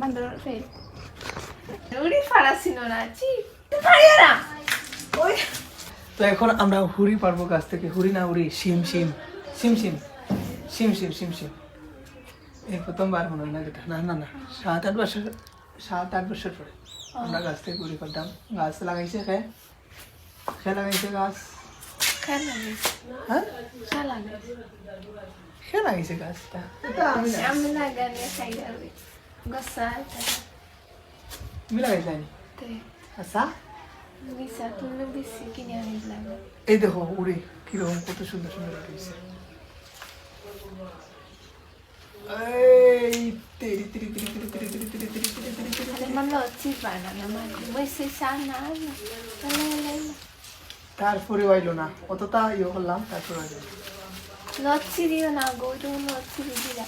বান্দর ফেল উড়ি ফারাসিন না চি পারিও না ওই তো এখন আমরা হুড়ি পারবো গাছ থেকে হুড়ি না উড়ি শিম শিম শিম শিম শিম শিম শিম শিম এই প্রথমবার মনে হয় না যেটা না না না 7-8 বছর পরে আমরা গাছ থেকে হুড়ি পারতাম গাছ লাগাইছে খে লাগাইছে গাছ খেলা হ্যাঁ খেলা খে লাগাইছে গাছটা এটা আমি না গানে খাই যাবে গসা তুমি লাগাইছে তে আচ্ছা বিসা তুমি বিসি কিনে আনিলাম এই দেখো উড়ি কিরকম কত সুন্দর সুন্দর উঠেছে এই তেরি তেরি তেরি তেরি তেরি তেরি তেরি তেরি তেরি তেরি তেরি ale man låter bara när man kommer se sanna তারপরে হইলো না অতটা ইয়ে করলাম তারপরে হইলো লচ্ছিরিও না গো তুমি লচ্ছিরি দিলা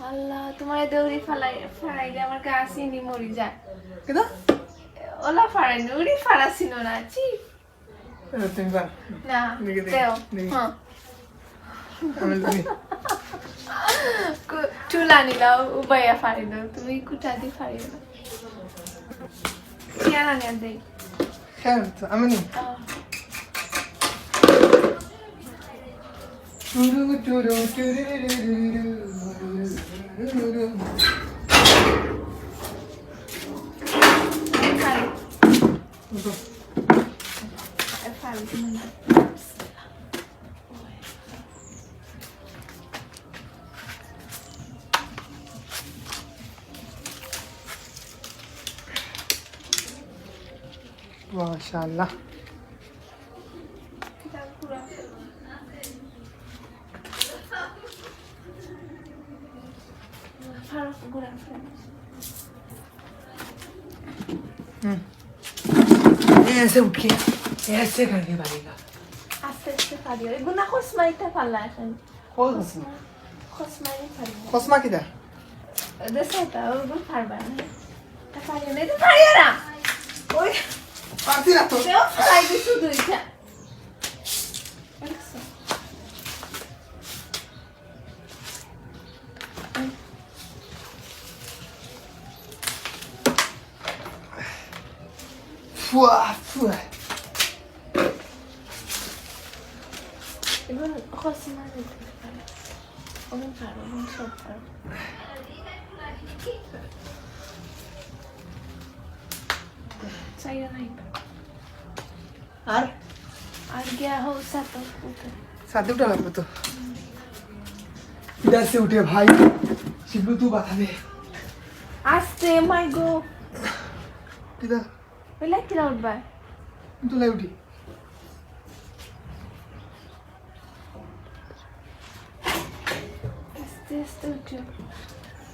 আল্লাহ তোমার দৌড়ি ফালাই আমার কাছে নি মরি যায় কেদা ওলা ফারাই নুড়ি ফারাসিনো না চি তুমি বার না দেখে দে, তেও দেখি। হ্যাঁ আমি তুমি চুলা নিলাও উবাইয়া ফারি দাও তুমি কুটা দি ফারি দাও চিয়ারা নিয়ে দেই হ্যাঁ আমি নি টুরু টুরু টুরু ফারি ফারি তুমি মাশাআল্লাহ ऐसे उठ के ऐसे करके भागेगा আস্তে আস্তে ফারি এগুনা খসমাইতে পারলা এখন कौन खसमा খসমাই ফারি खसमा किधर দেশটা ওগুলো ফারবা না তা ফারি না তো ফারিও না ওই पार्टी ना तो তেও ফারাই দিছু দুইটা फुआ फुआ এগুলো খসমাই দিতে পারে ওগুলো ফারো ওগুলো সব ফারো চাইও নাই আর আর গিয়া हो সাতো উঠে साथ उठा लगता तो इधर से उठे भाई शिबलू तू बता दे আস্তে মাই গো किधर ওইলা কি উঠবা तू ले उठी আস্তে আস্তে উঠো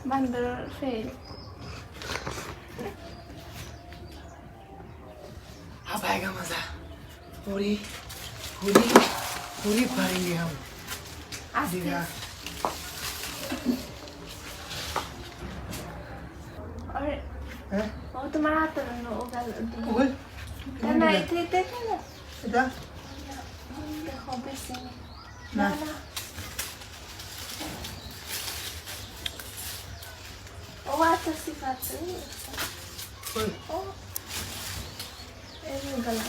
বান্দর ফেল अब आएगा मजा पूरी पूरी पूरी भरेंगे हम আস্তে दीदा और हैं ও তোমার হাতে না ও গাল उगल না এতে দেখে না इधर দেখো বেশি না। না না ও আচ্ছা সিফাতে ओए ও এই গলা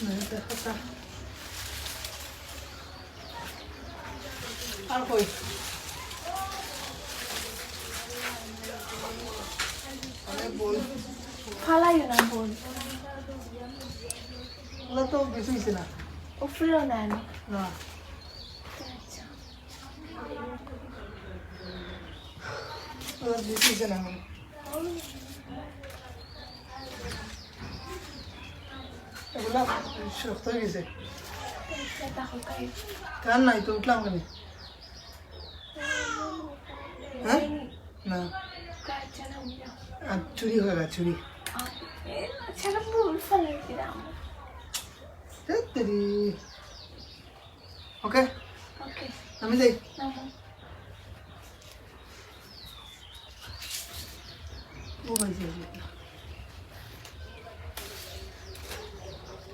नहीं देखता और कोई अरे बोल ফালাইও না বোন ওগুলো তো বেশি ছিল না উপরেও না না আচ্ছা ওগুলো বেশি ছিল না এগুলো শক্ত হয়ে গেছে দেখো কাই কার নাই তো উঠলাম কেন হ্যাঁ না কাছে না আর চুরি হয়ে গেছে চুরি ছেলে ভুল ফেলে দিলাম তেরি ওকে ওকে আমি যাই নামো ও ভাই যাই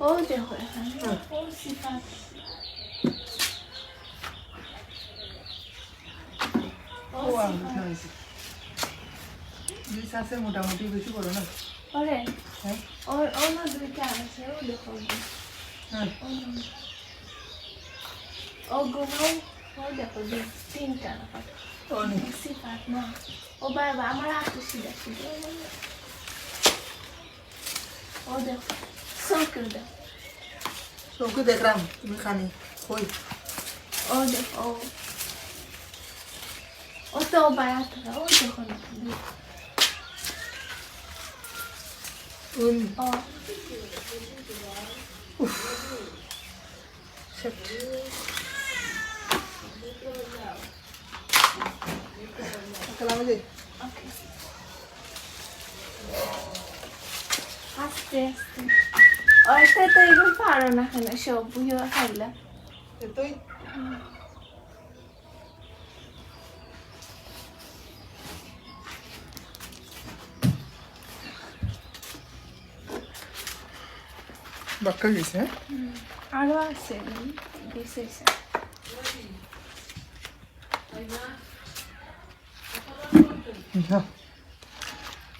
ও দেখো ও সিফাত ও দুইটা আছে মোটামুটি বেশি বড় না ওরে হ্যাঁ অন্য দুইটা আছে ও দেখো হ্যাঁ ও গুলো ও দেখো তিনটা না অনেক বেশি পাট না ও বাবা আমার হাতে সিধা সিধা ও দেখো সরকেল দেখো তোকে দেখলাম তুমি খানি কই ও দেখো ও তো বায়াত ও দেখো না ও সেট কালামে দে ওকে আস্তে আস্তে ওইটা তো এগুলো পারো না কেন সব বুঝে খাইলা তুই বাক্কা গেছে হ্যাঁ আরো আছে দিছে যাও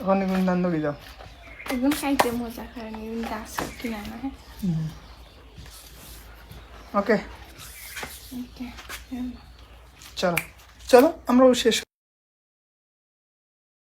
এখন এগুলো দান দোকে যাও একদম খাইতে মজা করে নি গাছ কিনা না হ্যাঁ ওকে ওকে চলো চলো আমরাও শেষ